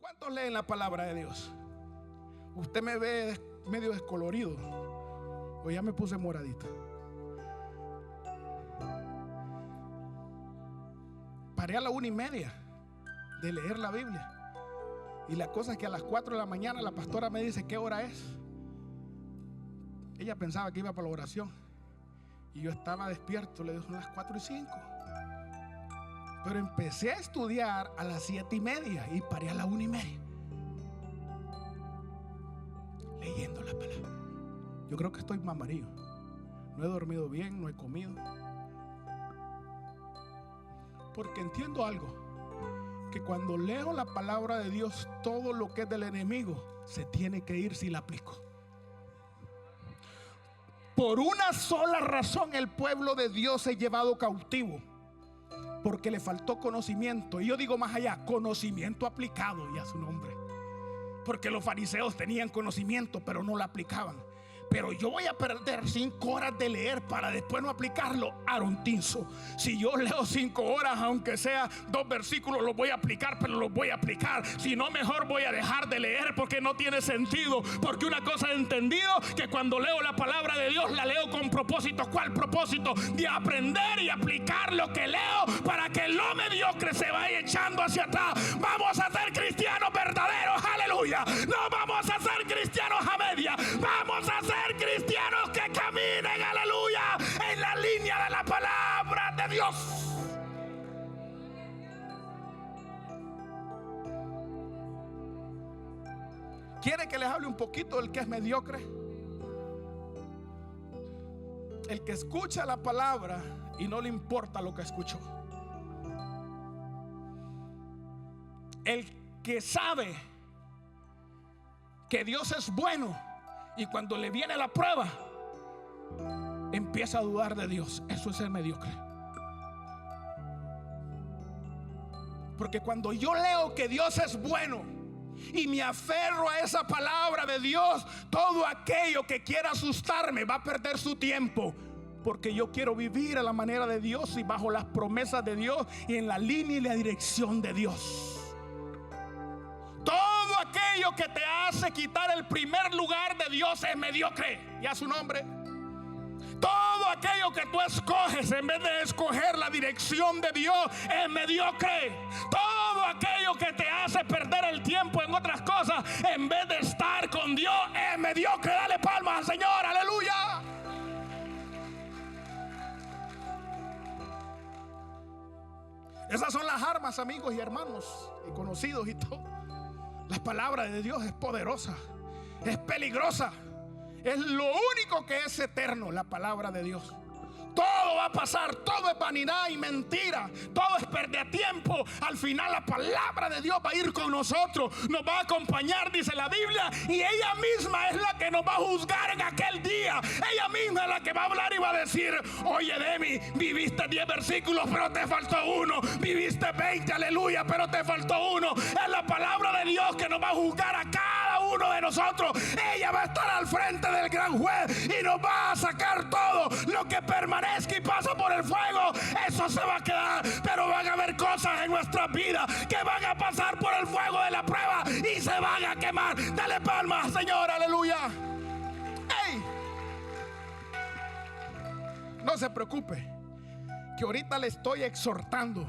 ¿Cuántos leen la palabra de Dios? Usted me ve medio descolorido, o ya me puse moradito. Paré a la 1:30 de leer la Biblia. Y la cosa es que a las 4 de la mañana la pastora me dice: ¿qué hora es? Ella pensaba que iba para la oración. Y yo estaba despierto, le dijo: son las 4:05. Pero empecé a estudiar a las 7:30 y paré a la 1:30. Leyendo la palabra. Yo creo que estoy mamarillo. No he dormido bien, no he comido. Porque entiendo algo, que cuando leo la palabra de Dios, todo lo que es del enemigo se tiene que ir si la aplico. Por una sola razón el pueblo de Dios es llevado cautivo: porque le faltó conocimiento. Y yo digo más allá, conocimiento aplicado, y a su nombre. Porque los fariseos tenían conocimiento, pero no lo aplicaban. Pero yo voy a perder 5 horas de leer para después no aplicarlo. Arontinzo, si yo leo 5 horas, aunque sea 2 versículos, los voy a aplicar, pero los voy a aplicar. Si no, mejor voy a dejar de leer, porque no tiene sentido. Porque una cosa he entendido, que cuando leo la palabra de Dios, la leo con propósito. ¿Cuál propósito? De aprender y aplicar lo que leo, para que lo mediocre se vaya echando hacia atrás. Vamos a ser cristianos verdaderos, aleluya. No vamos a ser cristianos a media. Vamos a ser cristianos que caminen, aleluya, en la línea de la palabra de Dios. ¿Quiere que les hable un poquito del que es mediocre? El que escucha la palabra y no le importa lo que escuchó. El que sabe que Dios es bueno, y cuando le viene la prueba empieza a dudar de Dios. Eso es el mediocre. Porque cuando yo leo que Dios es bueno y me aferro a esa palabra de Dios, todo aquello que quiera asustarme va a perder su tiempo. Porque yo quiero vivir a la manera de Dios y bajo las promesas de Dios y en la línea y la dirección de Dios. Todo aquello que te hace quitar el primer lugar de Dios es mediocre. Y a su nombre. Todo aquello que tú escoges en vez de escoger la dirección de Dios es mediocre. Todo aquello que te hace perder el tiempo en otras cosas en vez de estar con Dios es mediocre. Dale palmas al Señor, aleluya. Esas son las armas, amigos y hermanos y conocidos y todo. La palabra de Dios es poderosa, es peligrosa, es lo único que es eterno, la palabra de Dios. Todo va a pasar, todo es vanidad y mentira, todo es perder tiempo. Al final la palabra de Dios va a ir con nosotros, nos va a acompañar, dice la Biblia, y ella misma es la que nos va a juzgar en aquel día. Ella misma es la que va a hablar y va a decir: oye, Demi, viviste 10 versículos pero te faltó uno, viviste 20, aleluya, pero te faltó uno. Es la palabra de Dios que nos va a juzgar a cada uno de nosotros. Ella va a estar al frente del gran juez y nos va a sacar todo lo que permanezca y pasa por el fuego. Eso se va a quedar, pero van a haber cosas en nuestras vidas que van a pasar por el fuego de la prueba y se van a quemar. Dale palmas, Señor, aleluya. ¡Ey! No se preocupe, que ahorita le estoy exhortando,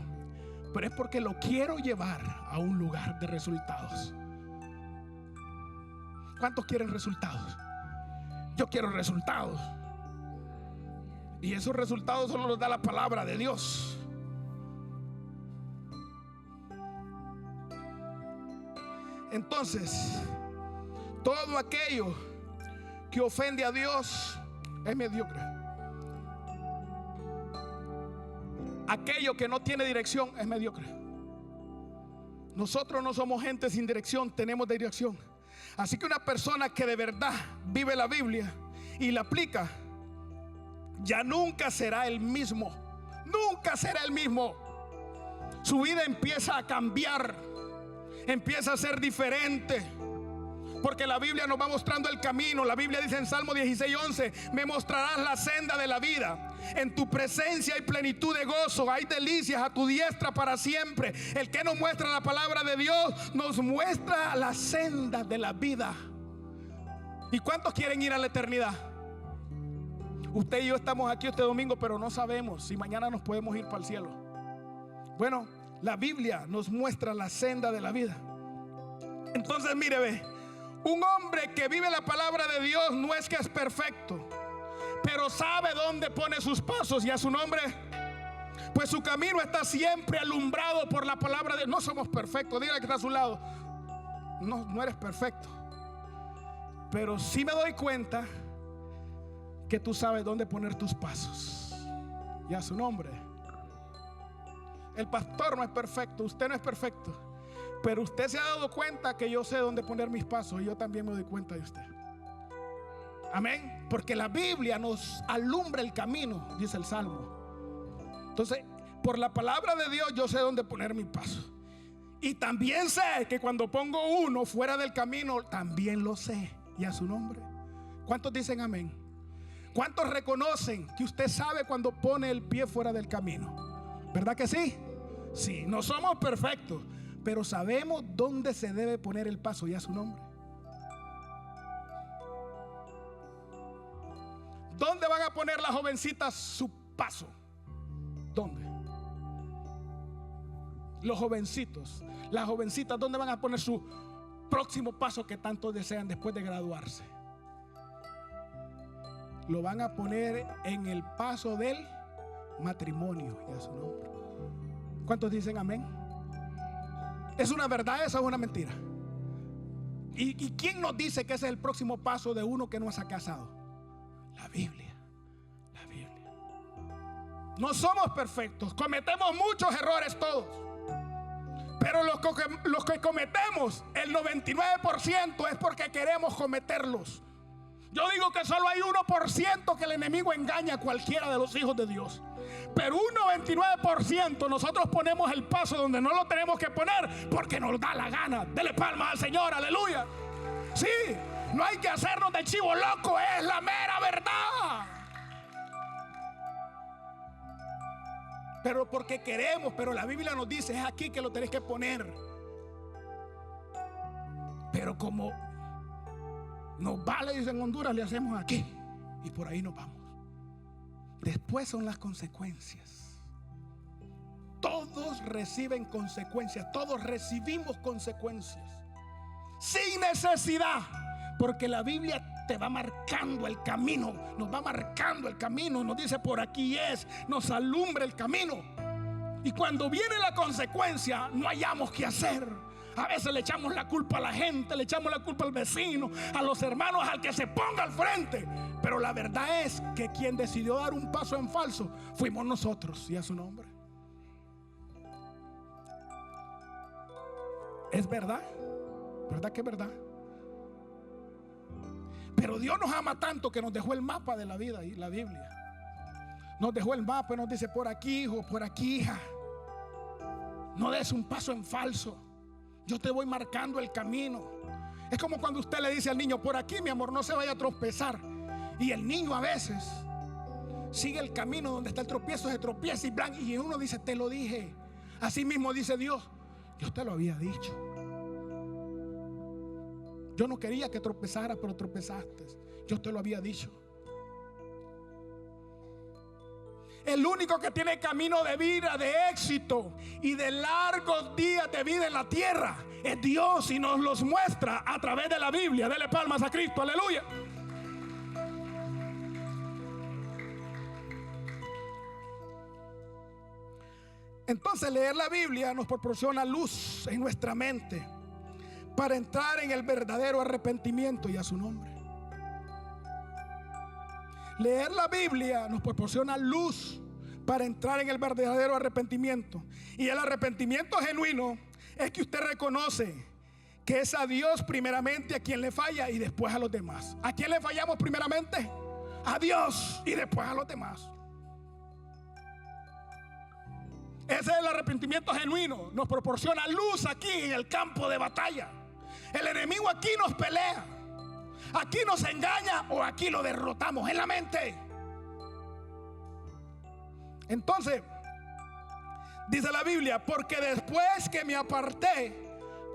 pero es porque lo quiero llevar a un lugar de resultados. ¿Cuántos quieren resultados? Yo quiero resultados. Y esos resultados solo los da la palabra de Dios. Entonces, todo aquello que ofende a Dios es mediocre. Aquello que no tiene dirección es mediocre. Nosotros no somos gente sin dirección, tenemos dirección. Así que una persona que de verdad vive la Biblia y la aplica, ya nunca será el mismo. Nunca será el mismo. Su vida empieza a cambiar, empieza a ser diferente. Porque la Biblia nos va mostrando el camino. La Biblia dice en Salmo 16:11: me mostrarás la senda de la vida. En tu presencia hay plenitud de gozo, hay delicias a tu diestra para siempre. El que nos muestra la palabra de Dios nos muestra la senda de la vida. ¿Y cuántos quieren ir a la eternidad? Usted y yo estamos aquí este domingo, pero no sabemos si mañana nos podemos ir para el cielo. Bueno, la Biblia nos muestra la senda de la vida. Entonces mire, ve, un hombre que vive la palabra de Dios no es que es perfecto, pero sabe dónde pone sus pasos. ¿Y a su nombre? Pues su camino está siempre alumbrado por la palabra de Dios. No somos perfectos. Dígale que está a su lado: no eres perfecto, pero sí me doy cuenta que tú sabes dónde poner tus pasos. Y a su nombre. El pastor no es perfecto, usted no es perfecto, pero usted se ha dado cuenta que yo sé dónde poner mis pasos, y yo también me doy cuenta de usted. Amén. Porque la Biblia nos alumbra el camino, dice el Salmo. Entonces, por la palabra de Dios yo sé dónde poner mis pasos. Y también sé que cuando pongo uno fuera del camino, también lo sé. Y a su nombre. ¿Cuántos dicen amén? ¿Cuántos reconocen que usted sabe cuando pone el pie fuera del camino? ¿Verdad que sí? Sí, no somos perfectos, pero sabemos dónde se debe poner el paso. Y a su nombre. ¿Dónde van a poner las jovencitas su paso? ¿Dónde? Los jovencitos, las jovencitas, ¿dónde van a poner su próximo paso que tanto desean después de graduarse? Lo van a poner en el paso del matrimonio. Y a su nombre. ¿Cuántos dicen amén? ¿Es una verdad esa o una mentira? ¿Y quién nos dice que ese es el próximo paso de uno que no se ha casado? La Biblia. La Biblia. No somos perfectos, cometemos muchos errores todos, pero los que cometemos, el 99% es porque queremos cometerlos. Yo digo que solo hay 1% que el enemigo engaña a cualquiera de los hijos de Dios, pero un 99% nosotros ponemos el paso donde no lo tenemos que poner porque nos da la gana. Dele palmas al Señor, aleluya. Sí, no hay que hacernos de chivo loco, es la mera verdad. Pero porque queremos, pero la Biblia nos dice: es aquí que lo tenés que poner. Pero como nos vale, dice en Honduras, le hacemos aquí y por ahí nos vamos. Después son las consecuencias. Todos reciben consecuencias, todos recibimos consecuencias sin necesidad, porque la Biblia te va marcando el camino, nos va marcando el camino, nos dice por aquí es, nos alumbra el camino. Y cuando viene la consecuencia, no hayamos qué hacer. A veces le echamos la culpa a la gente, le echamos la culpa al vecino, a los hermanos, al que se ponga al frente. Pero la verdad es que quien decidió dar un paso en falso fuimos nosotros. Y a su nombre. ¿Es verdad? ¿Verdad que es verdad? Pero Dios nos ama tanto que nos dejó el mapa de la vida y la Biblia. Nos dejó el mapa y nos dice: por aquí, hijo, por aquí, hija. No des un paso en falso. Yo te voy marcando el camino. Es como cuando usted le dice al niño: por aquí, mi amor, no se vaya a tropezar. Y el niño a veces sigue el camino donde está el tropiezo, se tropieza y uno dice: te lo dije. Así mismo dice Dios: yo te lo había dicho. Yo no quería que tropezaras, pero tropezaste. Yo te lo había dicho. El único que tiene camino de vida, de éxito y de largos días de vida en la tierra es Dios, y nos los muestra a través de la Biblia. Dele palmas a Cristo, aleluya. Entonces, leer la Biblia nos proporciona luz en nuestra mente para entrar en el verdadero arrepentimiento. Y a su nombre. Leer la Biblia nos proporciona luz para entrar en el verdadero arrepentimiento. Y el arrepentimiento genuino es que usted reconoce que es a Dios primeramente a quien le falla y después a los demás. ¿A quién le fallamos primeramente? A Dios y después a los demás. Ese es el arrepentimiento genuino. Nos proporciona luz aquí en el campo de batalla. El enemigo aquí nos pelea, aquí nos engaña o aquí lo derrotamos en la mente. Entonces, dice la Biblia, porque después que me aparté,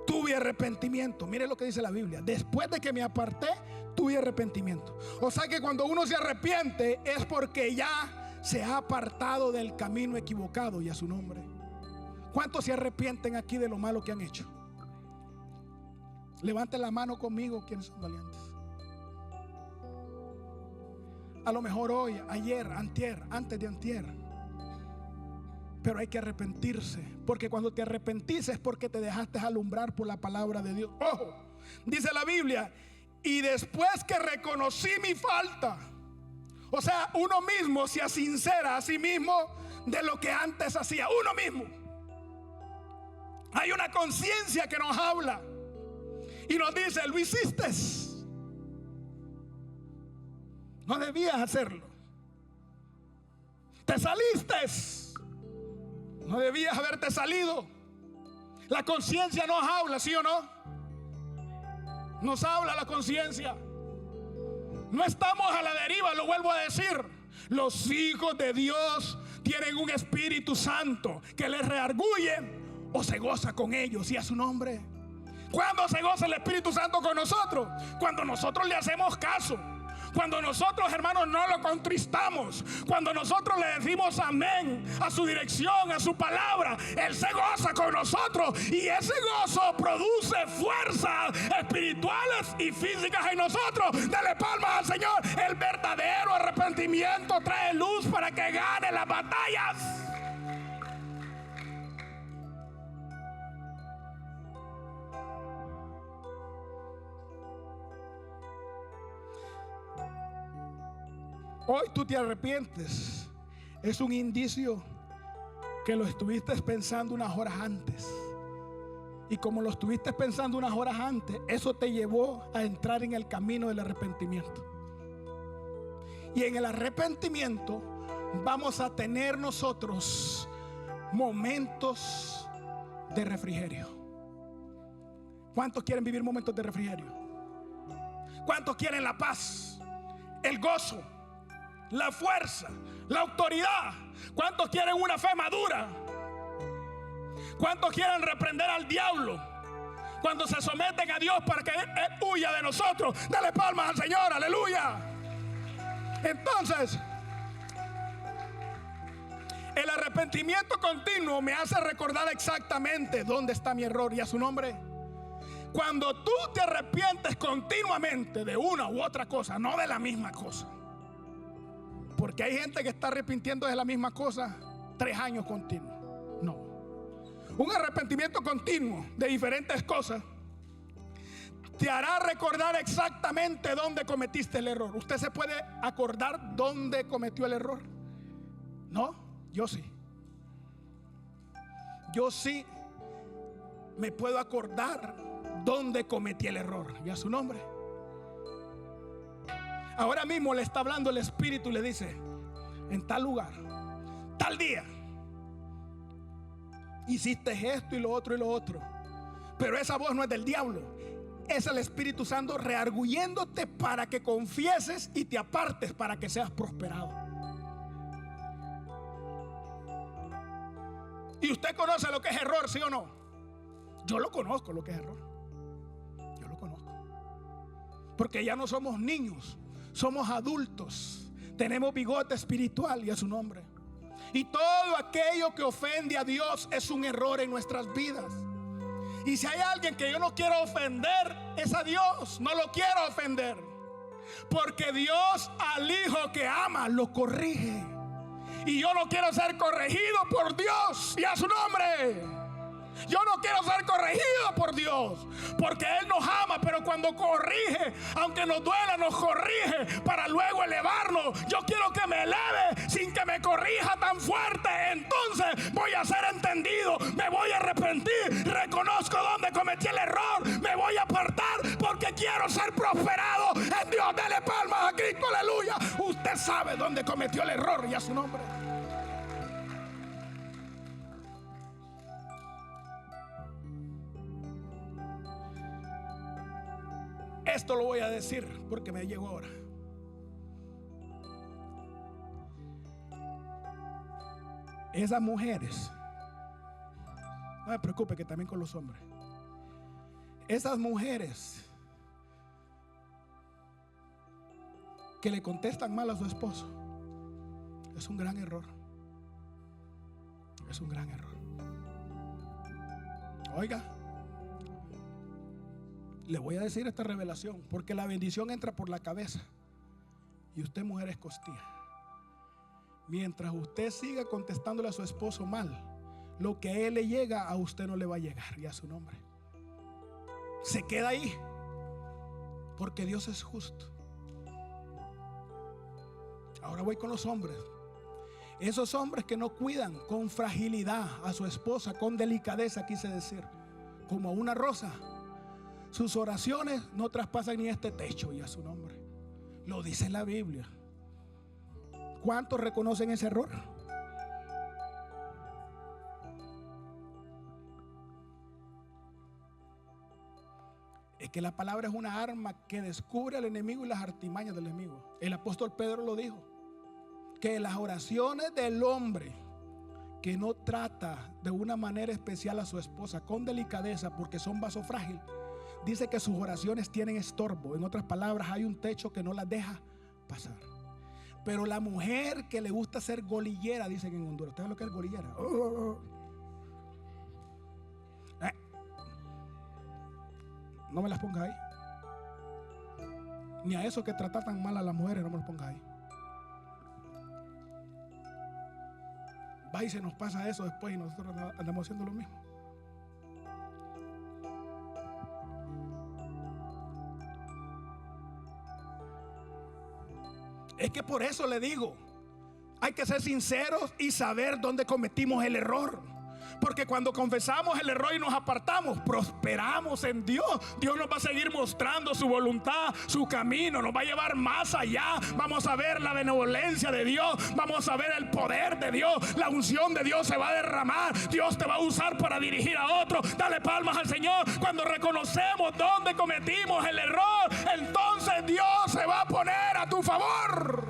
tuve arrepentimiento. Mire lo que dice la Biblia. Después de que me aparté, tuve arrepentimiento. O sea que cuando uno se arrepiente es porque ya se ha apartado del camino equivocado, y a su nombre. ¿Cuántos se arrepienten aquí de lo malo que han hecho? Levanten la mano conmigo, quienes son valientes. A lo mejor hoy, ayer, antier, antes de antier. Pero hay que arrepentirse, porque cuando te arrepentís es porque te dejaste alumbrar por la palabra de Dios. Ojo, dice la Biblia, y después que reconocí mi falta, o sea, uno mismo se sincera a sí mismo de lo que antes hacía, uno mismo. Hay una conciencia que nos habla y nos dice, lo hiciste, no debías hacerlo, te saliste, no debías haberte salido. La conciencia nos habla, ¿sí o no? Nos habla la conciencia. No estamos a la deriva, lo vuelvo a decir. Los hijos de Dios tienen un Espíritu Santo que les rearguye o se goza con ellos, y a su nombre. ¿Cuándo se goza el Espíritu Santo con nosotros? Cuando nosotros le hacemos caso. Cuando nosotros, hermanos, no lo contristamos. Cuando nosotros le decimos amén a su dirección, a su palabra, Él se goza con nosotros. Y ese gozo produce fuerzas espirituales y físicas en nosotros. Dale palmas al Señor. El verdadero arrepentimiento trae luz para que gane las batallas. Hoy tú te arrepientes. Es un indicio que lo estuviste pensando unas horas antes. Y como lo estuviste pensando unas horas antes, eso te llevó a entrar en el camino del arrepentimiento. Y en el arrepentimiento vamos a tener nosotros momentos de refrigerio. ¿Cuántos quieren vivir momentos de refrigerio? ¿Cuántos quieren la paz, el gozo, la fuerza, la autoridad? ¿Cuántos quieren una fe madura? ¿Cuántos quieren reprender al diablo cuando se someten a Dios para que Él huya de nosotros? Dale palmas al Señor, aleluya. Entonces, el arrepentimiento continuo me hace recordar exactamente dónde está mi error, y a su nombre. Cuando tú te arrepientes continuamente de una u otra cosa, no de la misma cosa. Porque hay gente que está arrepintiendo de la misma cosa 3 años continuos. No. Un arrepentimiento continuo de diferentes cosas te hará recordar exactamente dónde cometiste el error. ¿Usted se puede acordar dónde cometió el error? No, yo sí. Yo sí me puedo acordar dónde cometí el error. ¿Y a su nombre? Ahora mismo le está hablando el Espíritu y le dice: en tal lugar, tal día, hiciste esto y lo otro y lo otro. Pero esa voz no es del diablo, es el Espíritu Santo rearguyéndote para que confieses y te apartes para que seas prosperado. ¿Y usted conoce lo que es error, sí o no? Yo lo conozco, lo que es error. Yo lo conozco. Porque ya no somos niños, somos adultos. Tenemos bigote espiritual, y a su nombre. Y todo aquello que ofende a Dios es un error en nuestras vidas. Y si hay alguien que yo no quiero ofender, es a Dios. No lo quiero ofender, porque Dios al hijo que ama lo corrige. Y yo no quiero ser corregido por Dios, y a su nombre. Yo no quiero ser corregido por Dios, porque Él nos ama, pero cuando corrige, aunque nos duela, nos corrige para luego elevarnos. Yo quiero que me eleve sin que me corrija tan fuerte. Entonces voy a ser entendido, me voy a arrepentir, reconozco dónde cometí el error, me voy a apartar porque quiero ser prosperado en Dios. Dele palmas a Cristo, aleluya. Usted sabe dónde cometió el error, y a su nombre. Esto lo voy a decir porque me llegó ahora. Esas mujeres, no me preocupe que también con los hombres, esas mujeres que le contestan mal a su esposo, es un gran error. Es un gran error. Oiga, le voy a decir esta revelación, porque la bendición entra por la cabeza y usted, mujer, es costilla. Mientras usted siga contestándole a su esposo mal, lo que a él le llega, a usted no le va a llegar, y a su nombre. Se queda ahí, porque Dios es justo. Ahora voy con los hombres. Esos hombres que no cuidan con fragilidad a su esposa, con delicadeza, quise decir, como a una rosa, sus oraciones no traspasan ni este techo, y a su nombre. Lo dice la Biblia. ¿Cuántos reconocen ese error? Es que la palabra es una arma que descubre al enemigo y las artimañas del enemigo. El apóstol Pedro lo dijo, que las oraciones del hombre que no trata de una manera especial a su esposa con delicadeza, porque son vaso frágil, dice que sus oraciones tienen estorbo. En otras palabras, hay un techo que no las deja pasar. Pero la mujer que le gusta ser golillera, dicen en Honduras. ¿Ustedes saben lo que es golillera? No me las pongas ahí. Ni a esos que tratan tan mal a las mujeres, no me las pongas ahí. Va y se nos pasa eso después y nosotros andamos haciendo lo mismo. Es que por eso le digo, hay que ser sinceros y saber dónde cometimos el error. Porque cuando confesamos el error y nos apartamos, prosperamos en Dios. Dios nos va a seguir mostrando su voluntad, su camino, nos va a llevar más allá. Vamos a ver la benevolencia de Dios, vamos a ver el poder de Dios, la unción de Dios se va a derramar. Dios te va a usar para dirigir a otro. Dale palmas al Señor. Cuando reconocemos dónde cometimos el error, entonces Dios se va a poner a tu favor.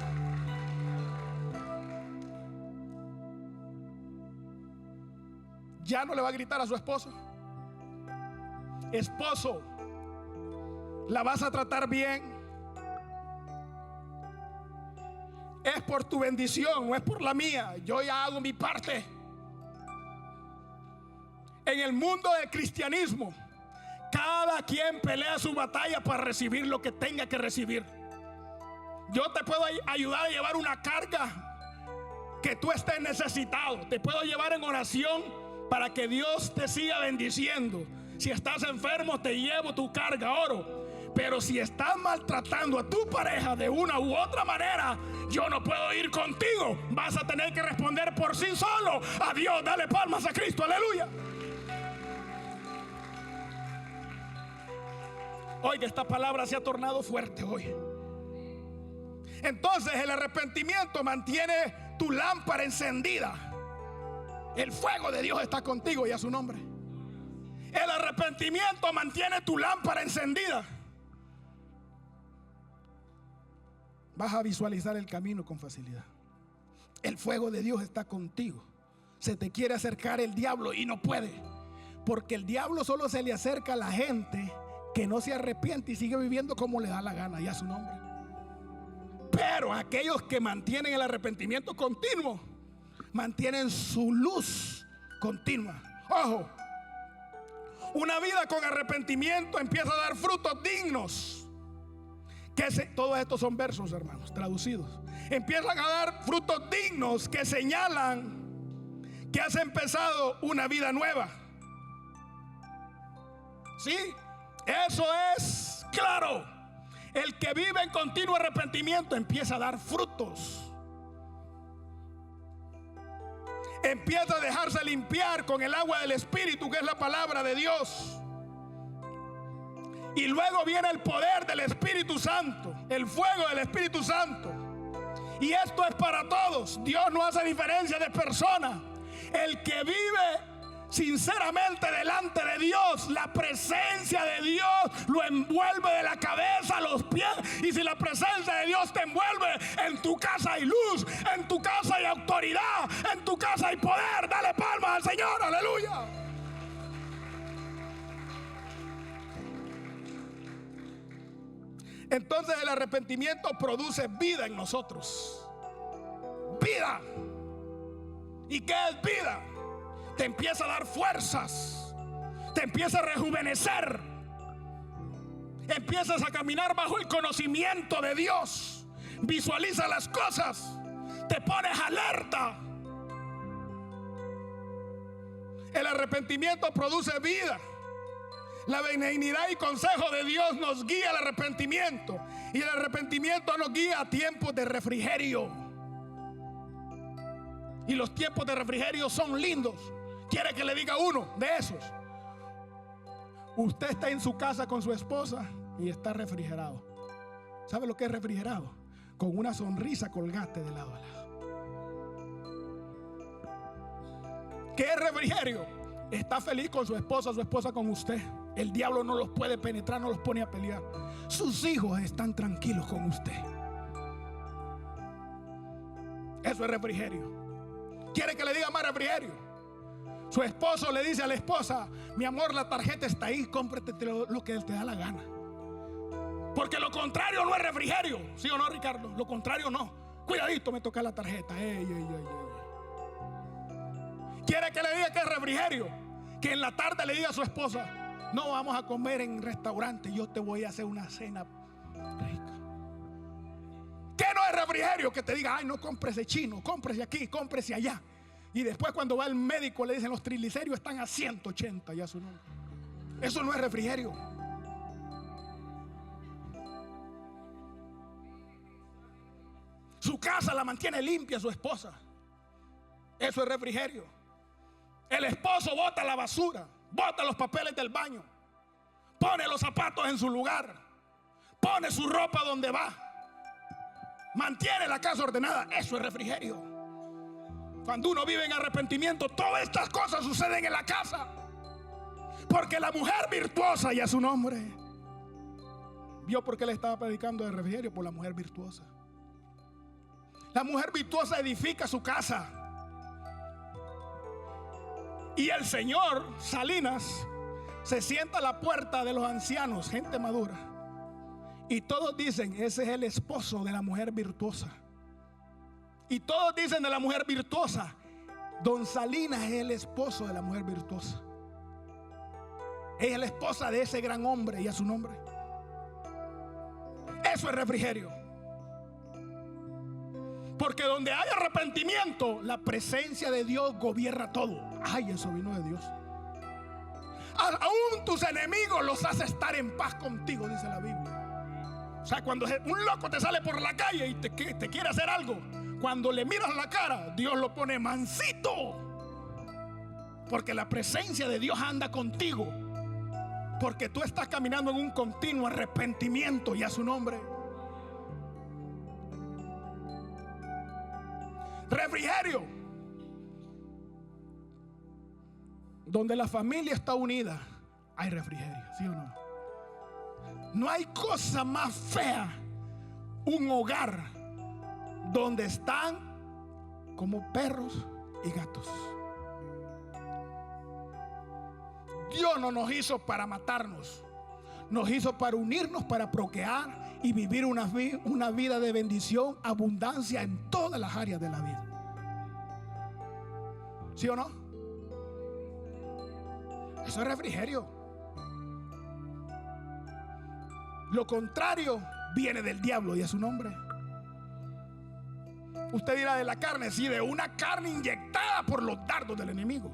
Ya no le va a gritar a su esposo. Esposo, la vas a tratar bien. Es por tu bendición, no es por la mía. Yo ya hago mi parte. En el mundo del cristianismo, cada quien pelea su batalla para recibir lo que tenga que recibir. Yo te puedo ayudar a llevar una carga que tú estés necesitado. Te puedo llevar en oración para que Dios te siga bendiciendo. Si estás enfermo, te llevo tu carga, oro. Pero si estás maltratando a tu pareja de una u otra manera, yo no puedo ir contigo. Vas a tener que responder por sí solo. Adiós, dale palmas a Cristo, aleluya. Oiga, esta palabra se ha tornado fuerte hoy. Entonces el arrepentimiento mantiene tu lámpara encendida. El fuego de Dios está contigo, y a su nombre. El arrepentimiento mantiene tu lámpara encendida. Vas a visualizar el camino con facilidad. El fuego de Dios está contigo. Se te quiere acercar el diablo y no puede, porque el diablo solo se le acerca a la gente que no se arrepiente y sigue viviendo como le da la gana, y a su nombre. Pero aquellos que mantienen el arrepentimiento continuo, mantienen su luz continua. Ojo, una vida con arrepentimiento empieza a dar frutos dignos. Todos estos son versos, hermanos, traducidos. Empiezan a dar frutos dignos que señalan que has empezado una vida nueva. Sí, eso es claro. El que vive en continuo arrepentimiento empieza a dar frutos. Empieza a dejarse limpiar con el agua del Espíritu, que es la palabra de Dios. Y luego viene el poder del Espíritu Santo, el fuego del Espíritu Santo. Y esto es para todos. Dios no hace diferencia de persona. El que vive sinceramente delante de Dios, la presencia de Dios lo envuelve de la cabeza a los pies. Y si la presencia de Dios te envuelve, en tu casa hay luz, en tu casa hay autoridad, en tu casa hay poder. Dale palmas al Señor, aleluya. Entonces el arrepentimiento produce vida en nosotros. Vida. ¿Y qué es vida? Te empieza a dar fuerzas, te empieza a rejuvenecer, empiezas a caminar bajo el conocimiento de Dios, visualiza las cosas, te pones alerta. El arrepentimiento produce vida. La benignidad y consejo de Dios nos guía al arrepentimiento, y el arrepentimiento nos guía a tiempos de refrigerio. Y los tiempos de refrigerio son lindos. Quiere que le diga uno de esos. Usted está en su casa con su esposa y está refrigerado. ¿Sabe lo que es refrigerado? Con una sonrisa colgate de lado a lado. ¿Qué es refrigerio? Está feliz con su esposa con usted. El diablo no los puede penetrar, no los pone a pelear. Sus hijos están tranquilos con usted. Eso es refrigerio. ¿Quiere que le diga más refrigerio? Su esposo le dice a la esposa: mi amor, la tarjeta está ahí, cómprate lo que te da la gana. Porque lo contrario no es refrigerio. ¿Sí o no, Ricardo? Lo contrario no. Cuidadito, me toca la tarjeta. ¿Quiere que le diga que es refrigerio? Que en la tarde le diga a su esposa: no vamos a comer en restaurante, yo te voy a hacer una cena rica. ¿Qué no es refrigerio? Que te diga: ay, no cómprese chino, cómprese aquí, cómprese allá. Y después cuando va al médico le dicen: los triglicéridos están a 180, ya su nombre. Eso no es refrigerio. Su casa la mantiene limpia su esposa. Eso es refrigerio. El esposo bota la basura, bota los papeles del baño, pone los zapatos en su lugar, pone su ropa donde va, mantiene la casa ordenada. Eso es refrigerio. Cuando uno vive en arrepentimiento, todas estas cosas suceden en la casa. Porque la mujer virtuosa, ya su nombre. ¿Vio por qué le estaba predicando de refrigerio? Por la mujer virtuosa. La mujer virtuosa edifica su casa. Y el señor Salinas se sienta a la puerta de los ancianos, gente madura, y todos dicen: ese es el esposo de la mujer virtuosa. Y todos dicen de la mujer virtuosa: don Salinas es el esposo de la mujer virtuosa. Es la esposa de ese gran hombre, y a su nombre. Eso es refrigerio. Porque donde hay arrepentimiento, la presencia de Dios gobierna todo. Ay, eso vino de Dios. Aún tus enemigos los hace estar en paz contigo, dice la Biblia. O sea, cuando un loco te sale por la calle y te quiere hacer algo, cuando le miras la cara, Dios lo pone mansito. Porque la presencia de Dios anda contigo. Porque tú estás caminando en un continuo arrepentimiento, y a su nombre. Refrigerio. Donde la familia está unida, hay refrigerio, ¿sí o no? No hay cosa más fea, un hogar donde están como perros y gatos. Dios no nos hizo para matarnos, nos hizo para unirnos, para procrear y vivir una vida de bendición, abundancia en todas las áreas de la vida. ¿Sí o no? Eso es refrigerio. Lo contrario viene del diablo, y a su nombre. Usted dirá: de la carne, sí, de una carne inyectada por los dardos del enemigo.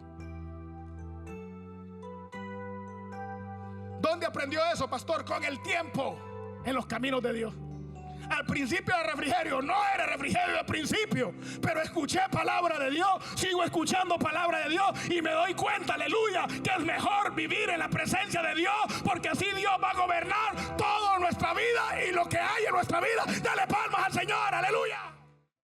¿Dónde aprendió eso, pastor? Con el tiempo, en los caminos de Dios. Al principio era refrigerio, no era refrigerio al principio, pero escuché palabra de Dios, sigo escuchando palabra de Dios y me doy cuenta, aleluya, que es mejor vivir en la presencia de Dios, porque así Dios va a gobernar toda nuestra vida y lo que hay en nuestra vida. Dale palmas al Señor, aleluya.